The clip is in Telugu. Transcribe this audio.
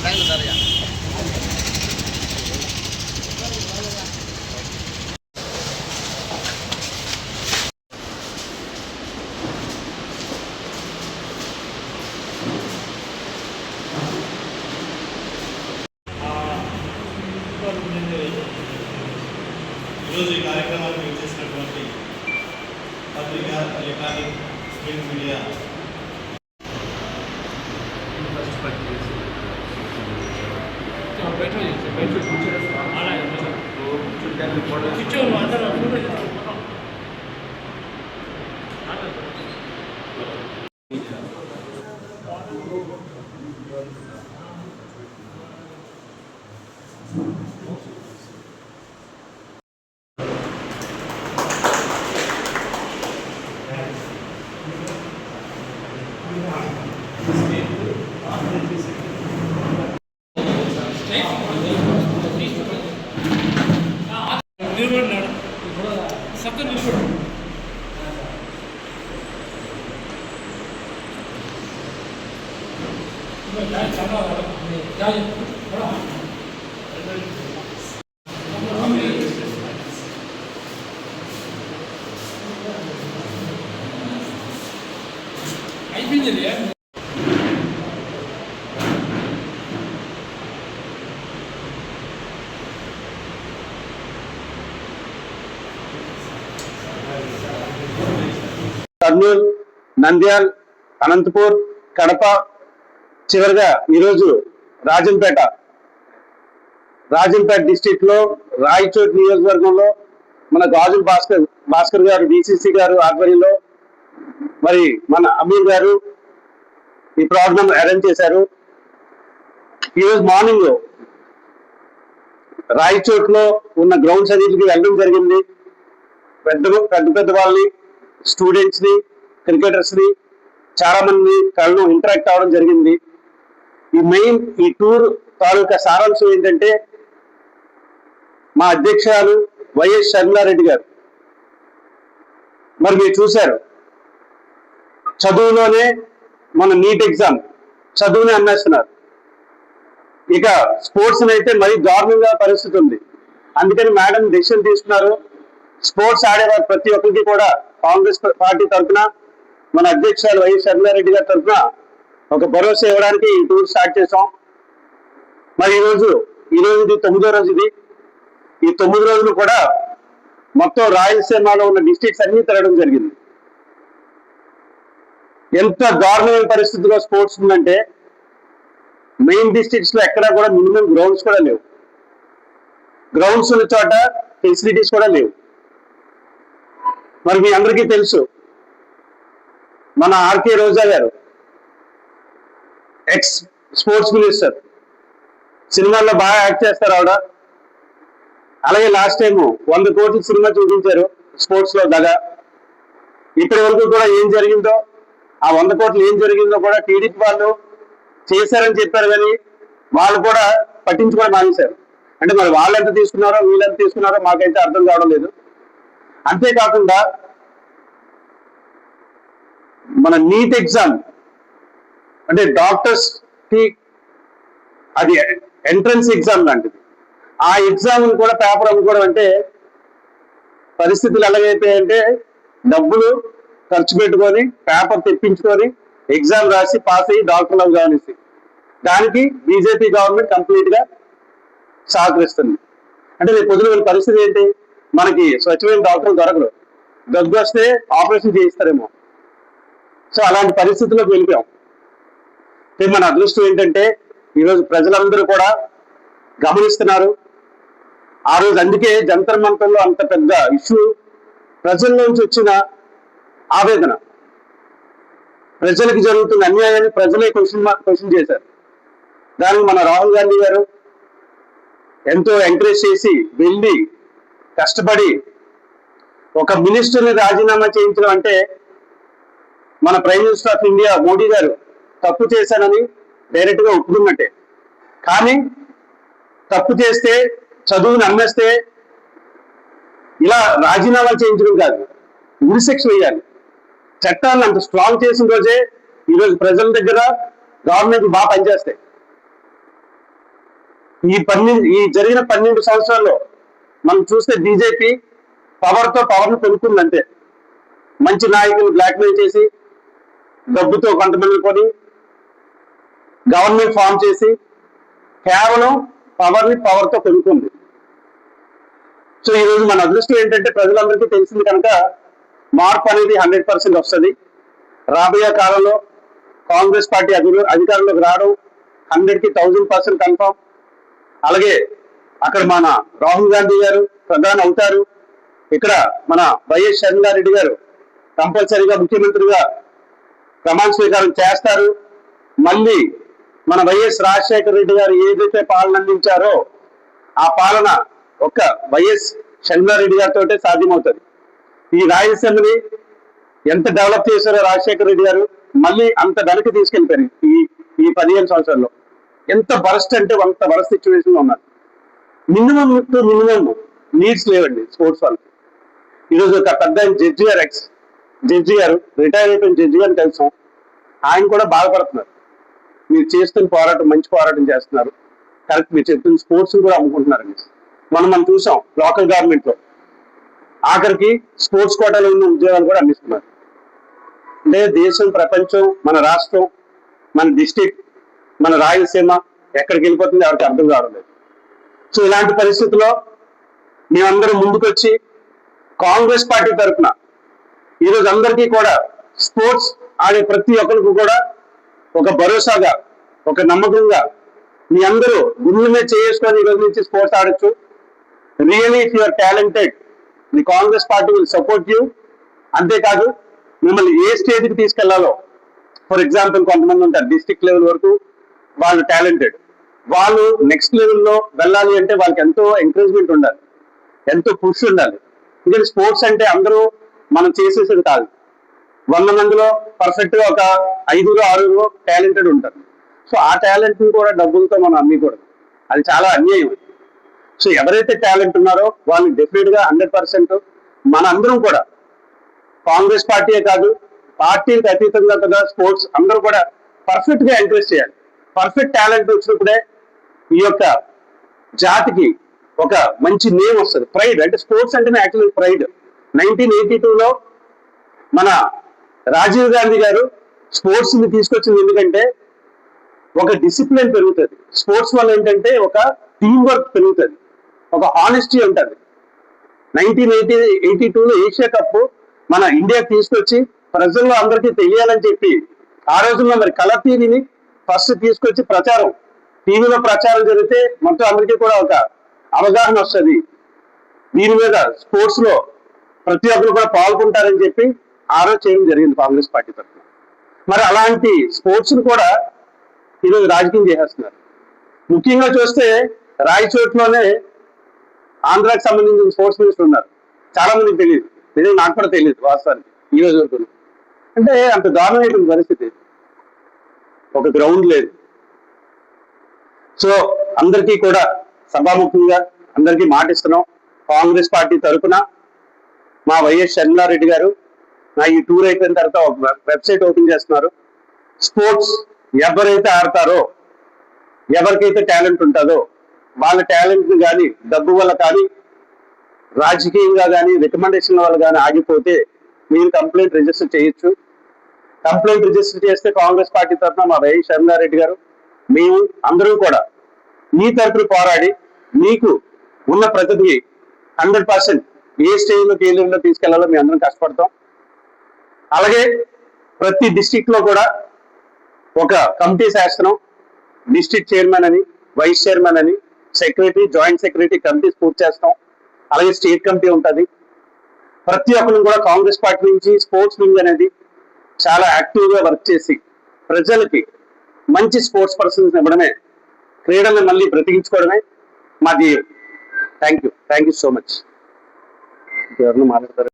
ఈరోజు ఈ కార్యక్రమానికి వచ్చేసినటువంటి పత్రికా electronic screen media Kurnool, Nandyal, Anantapur, Kadapa, చివరిగా ఈరోజు రాజంపేట డిస్ట్రిక్ట్ లో రాయచోటి నియోజకవర్గంలో మన గాజుల భాస్కర్ గారు డిసిసి గారు ఆధ్వర్యంలో మరి మన అమీర్ గారు ఈ ప్రోగ్రామ్ అరేంజ్ చేశారు. ఈరోజు మార్నింగ్ రాయచోట్లో ఉన్న గ్రౌండ్స్ అన్నింటికి వెళ్ళడం జరిగింది. పెద్ద వాళ్ళని, స్టూడెంట్స్ ని, క్రికెటర్స్ ని చాలా మంది కళ్ళు ఇంటరాక్ట్ అవ్వడం జరిగింది. ఈ టూర్ తాలూకా సారాంశం ఏంటంటే మా అధ్యక్షురాలు వైఎస్ షర్మిలారెడ్డి గారు మరి మీరు చూశారు, చదువులోనే మన నీట్ ఎగ్జామ్ చదువునే అమ్మేస్తున్నారు. ఇక స్పోర్ట్స్ అయితే మరీ దారుణంగా పరిస్థితి ఉంది. అందుకని మేడం డెసిషన్ తీసుకున్నారు. స్పోర్ట్స్ ఆడేవారు ప్రతి ఒక్కరికి కూడా కాంగ్రెస్ పార్టీ తరఫున మన అధ్యక్షురాలు వైఎస్ షర్మిలారెడ్డి గారి తరఫున ఒక భరోసా ఇవ్వడానికి ఈ టూర్ స్టార్ట్ చేసాం. మరి ఈరోజు ఇది 9వ రోజు. ఈ 9 రోజులు కూడా మొత్తం రాయలసీమలో ఉన్న డిస్ట్రిక్ట్స్ అన్ని తిరగడం జరిగింది. ఎంత దారుణమైన పరిస్థితిలో స్పోర్ట్స్ ఉందంటే మెయిన్ డిస్ట్రిక్ట్స్ లో ఎక్కడా కూడా మినిమం గ్రౌండ్స్ కూడా లేవు. గ్రౌండ్స్ ఉన్న చోట ఫెసిలిటీస్ కూడా లేవు. మరి మీ అందరికీ తెలుసు, మన ఆర్కే రోజా గారు ఎక్స్ స్పోర్ట్స్ మినిస్టర్, సినిమాల్లో బాగా యాక్ట్ చేస్తారు ఆవిడ. అలాగే లాస్ట్ టైం 100 కోట్ల సినిమా చూపించారు స్పోర్ట్స్ లో దగా. ఇప్పటి వరకు కూడా ఏం జరిగిందో, ఆ 100 కోట్లు ఏం జరిగిందో కూడా టీడీపీ వాళ్ళు చేశారని చెప్పారు, కానీ వాళ్ళు కూడా పట్టించుకోవడం మానేశారు. అంటే మరి వాళ్ళు ఎంత తీసుకున్నారో వీళ్ళు ఎంత తీసుకున్నారో మాకైతే అర్థం కావడం లేదు. అంతేకాకుండా మన నీట్ ఎగ్జామ్ అంటే డాక్టర్స్ కి అది ఎంట్రన్స్ ఎగ్జామ్ లాంటిది. ఆ ఎగ్జామ్ కూడా పేపర్ అమ్ముకోవడం అంటే పరిస్థితులు ఎలాగైపోయాయంటే డబ్బులు ఖర్చు పెట్టుకొని పేపర్ తెప్పించుకొని ఎగ్జామ్ రాసి పాస్ అయ్యి డాక్టర్లు కావాల్సి, దానికి బీజేపీ గవర్నమెంట్ కంప్లీట్ గా సహకరిస్తుంది. అంటే రేపు పొద్దున పరిస్థితి ఏంటి, మనకి స్వచ్ఛమైన డాక్టర్లు దొరకరు, దగ్గు వస్తే ఆపరేషన్ చేయిస్తారేమో. సో అలాంటి పరిస్థితుల్లోకి వెళ్ళిపోయాం. మన అదృష్టం ఏంటంటే ఈరోజు ప్రజలందరూ కూడా గమనిస్తున్నారు. ఆ రోజు అందుకే జంతర్ మంతర్లో అంత పెద్ద ఇష్యూ, ప్రజల్లోంచి వచ్చిన ఆవేదన, ప్రజలకు జరుగుతున్న అన్యాయాన్ని ప్రజలే క్వశ్చన్ చేశారు. దానికి మన రాహుల్ గాంధీ గారు ఎంతో ఎంకరేజ్ చేసి వెళ్ళి కష్టపడి ఒక మినిస్టర్ని రాజీనామా చేయించడం అంటే మన prime minister of India Modi గారు తప్పు చేశానని డైరెక్ట్ గా ఒప్పుకున్నట్టే. కానీ తప్పు చేస్తే, చదువుని అమ్మేస్తే ఇలా రాజీనామాలు చేయించడం కాదు, ఉరిశిక్ష వేయాలి. చట్టాలను అంత స్ట్రాంగ్ చేసిన రోజే ఈరోజు ప్రజల దగ్గర గవర్నమెంట్ బాగా పనిచేస్తాయి. ఈ జరిగిన 12 సంవత్సరాల్లో మనం చూస్తే బీజేపీ పవర్తో పవర్ను పెరుగుతుందంటే మంచి నాయకులు బ్లాక్మెయిల్ చేసి డబ్బుతో కొంతమంది కొని గవర్నమెంట్ ఫామ్ చేసి కేవలం పవర్తో పెరుగుతుంది. సో ఈరోజు మన అదృష్టం ఏంటంటే ప్రజలందరికీ తెలిసింది కనుక మార్పు అనేది 100% వస్తుంది. రాబోయే కాలంలో కాంగ్రెస్ పార్టీ అధికారంలోకి రావడం 100కి 1000% కన్ఫర్మ్. అలాగే అక్కడ మన రాహుల్ గాంధీ గారు ప్రధాని అవుతారు. ఇక్కడ మన వైఎస్ షర్మిలారెడ్డి గారు కంపల్సరీగా ముఖ్యమంత్రిగా ప్రమాణ స్వీకారం చేస్తారు. మళ్ళీ మన వైఎస్ రాజశేఖర రెడ్డి గారు ఏదైతే పాలన అందించారో ఆ పాలన ఒక్క వైఎస్ షర్మిలారెడ్డి గారితో సాధ్యమవుతుంది. ఈ రాయలసీమని ఎంత డెవలప్ చేశారో రాజశేఖర రెడ్డి గారు మళ్ళీ అంత వెనక్కి తీసుకెళ్ళిపోయారు. ఈ 15 సంవత్సరాల్లో ఎంత బరస్ట్ అంటే అంత బరస్ట్ సిచ్యువేషన్ లో ఉన్నారు. మినిమం నీడ్స్ లేవండి స్పోర్ట్స్ వాళ్ళకి. ఈరోజు ఒక పెద్ద జడ్జి గారు రిటైర్ అయిపోయిన జడ్జి గారిని కలిసాం. ఆయన కూడా బాధపడుతున్నారు. మీరు చేస్తున్న పోరాటం మంచి పోరాటం చేస్తున్నారు, కరెక్ట్, మీరు చెప్తున్న స్పోర్ట్స్ కూడా అమ్ముకుంటున్నారండి. మనం చూసాం లోకల్ గవర్నమెంట్ లో ఆఖరికి స్పోర్ట్స్ కోటాలో ఉన్న ఉద్యోగాలు కూడా అందిస్తున్నారు. అంటే దేశం, ప్రపంచం, మన రాష్ట్రం, మన డిస్టిక్, మన రాయలసీమ ఎక్కడికి వెళ్ళిపోతుంది ఎవరికి అర్థం కావడం లేదు. సో ఇలాంటి పరిస్థితుల్లో మేమందరం ముందుకొచ్చి కాంగ్రెస్ పార్టీ తరఫున ఈరోజు అందరికీ కూడా స్పోర్ట్స్ ఆడే ప్రతి ఒక్కరికి కూడా ఒక భరోసాగా, ఒక నమ్మకంగా మీ అందరూ గుండెల మీద చేసుకొని ఈ రోజు నుంచి స్పోర్ట్స్ ఆడొచ్చు. Really if you're talented, the Congress party will support you. అంతేకాదు మిమ్మల్ని ఏ స్టేజ్కి తీసుకెళ్లాలో, ఫర్ ఎగ్జాంపుల్ కొంతమంది ఉంటారు డిస్ట్రిక్ట్ లెవెల్ వరకు వాళ్ళు టాలెంటెడ్, వాళ్ళు నెక్స్ట్ లెవెల్లో వెళ్ళాలి అంటే వాళ్ళకి ఎంతో ఎంకరేజ్మెంట్ ఉండాలి, ఎంతో పుష్ ఉండాలి. ఎందుకంటే స్పోర్ట్స్ అంటే అందరూ మనం చేసేసేది కాదు. 100 మందిలో పర్ఫెక్ట్ గా ఒక 5-6 టాలెంటెడ్ ఉంటారు. సో ఆ టాలెంట్ ని కూడా డబ్బులతో మనం అమ్మకూడదు, అది చాలా అన్యాయం. సో ఎవరైతే టాలెంట్ ఉన్నారో వాళ్ళు డెఫినెట్ గా 100% మన అందరం కూడా కాంగ్రెస్ పార్టీయే కాదు పార్టీలకు అతీతంగా కదా స్పోర్ట్స్ అందరూ కూడా పర్ఫెక్ట్ గా ఎంకరేజ్ చేయాలి. పర్ఫెక్ట్ టాలెంట్ వచ్చినప్పుడే ఈ యొక్క జాతికి ఒక మంచి నేమ్ వస్తుంది, ప్రైడ్. అంటే స్పోర్ట్స్ అంటేనే యాక్చువల్ ప్రైడ్. 1982లో మన రాజీవ్ గాంధీ గారు స్పోర్ట్స్ ని తీసుకొచ్చింది ఎందుకంటే ఒక డిసిప్లిన్ పెరుగుతుంది. స్పోర్ట్స్ వల్ల ఏంటంటే ఒక టీమ్ వర్క్ పెరుగుతుంది, ఒక హానెస్టీ ఉంటుంది. 1982లో ఏషియా కప్ మన ఇండియాకి తీసుకొచ్చి ప్రజల్లో అందరికీ తెలియాలని చెప్పి ఆ రోజుల్లో మరి కలర్ టీవీని ఫస్ట్ తీసుకొచ్చి టీవీలో ప్రచారం జరిగితే మొత్తం అందరికీ కూడా ఒక అవగాహన వస్తుంది. దీని మీద స్పోర్ట్స్ లో ప్రతి ఒక్కరు కూడా పాల్గొంటారని చెప్పి ఆ రోజు చేయడం జరిగింది కాంగ్రెస్ పార్టీ తరఫున. మరి అలాంటి స్పోర్ట్స్ ను కూడా ఈరోజు రాజకీయం చేసేస్తున్నారు. ముఖ్యంగా చూస్తే రాయచోట్లోనే ఆంధ్రాకి సంబంధించిన స్పోర్ట్స్ మినిస్టర్ ఉన్నారు. చాలా మందికి తెలియదు, నాకు కూడా తెలియదు వాస్తవానికి ఈ రోజు వరకు. అంటే అంత దారుణమైన పరిస్థితి, ఒక గ్రౌండ్ లేదు. సో అందరికీ కూడా సభాముఖంగా అందరికీ మాటిస్తున్నాం, కాంగ్రెస్ పార్టీ తరఫున మా వైఎస్ షర్మిలారెడ్డి గారు నా ఈ టూర్ అయిపోయిన తర్వాత ఒక వెబ్సైట్ ఓపెన్ చేస్తున్నారు. స్పోర్ట్స్ ఎవరైతే ఆడతారో, ఎవరికైతే టాలెంట్ ఉంటుందో వాళ్ళ టాలెంట్ని కానీ డబ్బు వల్ల కానీ రాజకీయంగా కానీ రికమెండేషన్ వల్ల కానీ ఆగిపోతే మీరు కంప్లైంట్ రిజిస్టర్ చేయొచ్చు. కంప్లైంట్ రిజిస్టర్ చేస్తే కాంగ్రెస్ పార్టీ తరఫున మా వైఎస్ షర్మిలారెడ్డి గారు మేము అందరూ కూడా మీ తరఫున పోరాడి మీకు ఉన్న ప్రతిభకి 100% ఏ స్టేజ్లోకి ఏ లెవెల్లో తీసుకెళ్లాలో మేము అందరం కష్టపడతాం. అలాగే ప్రతి డిస్టిక్ లో కూడా ఒక కమిటీ చేస్తున్నాం. డిస్ట్రిక్ట్ చైర్మన్ అని, వైస్ చైర్మన్ అని, సెక్రటరీ, జాయింట్ సెక్రటరీ కమిటీస్ పూర్తి చేస్తాం. అలాగే స్టేట్ కమిటీ ఉంటుంది. ప్రతి ఒక్కరు కూడా కాంగ్రెస్ పార్టీ నుంచి స్పోర్ట్స్ వింగ్ అనేది చాలా యాక్టివ్ గా వర్క్ చేసి ప్రజలకి మంచి స్పోర్ట్స్ పర్సన్స్ ఇవ్వడమే, క్రీడలను మళ్ళీ బ్రతికించుకోవడమే మా ధ్యేయం. Thank you so much. ఎవరిని మాట్లాడతారు?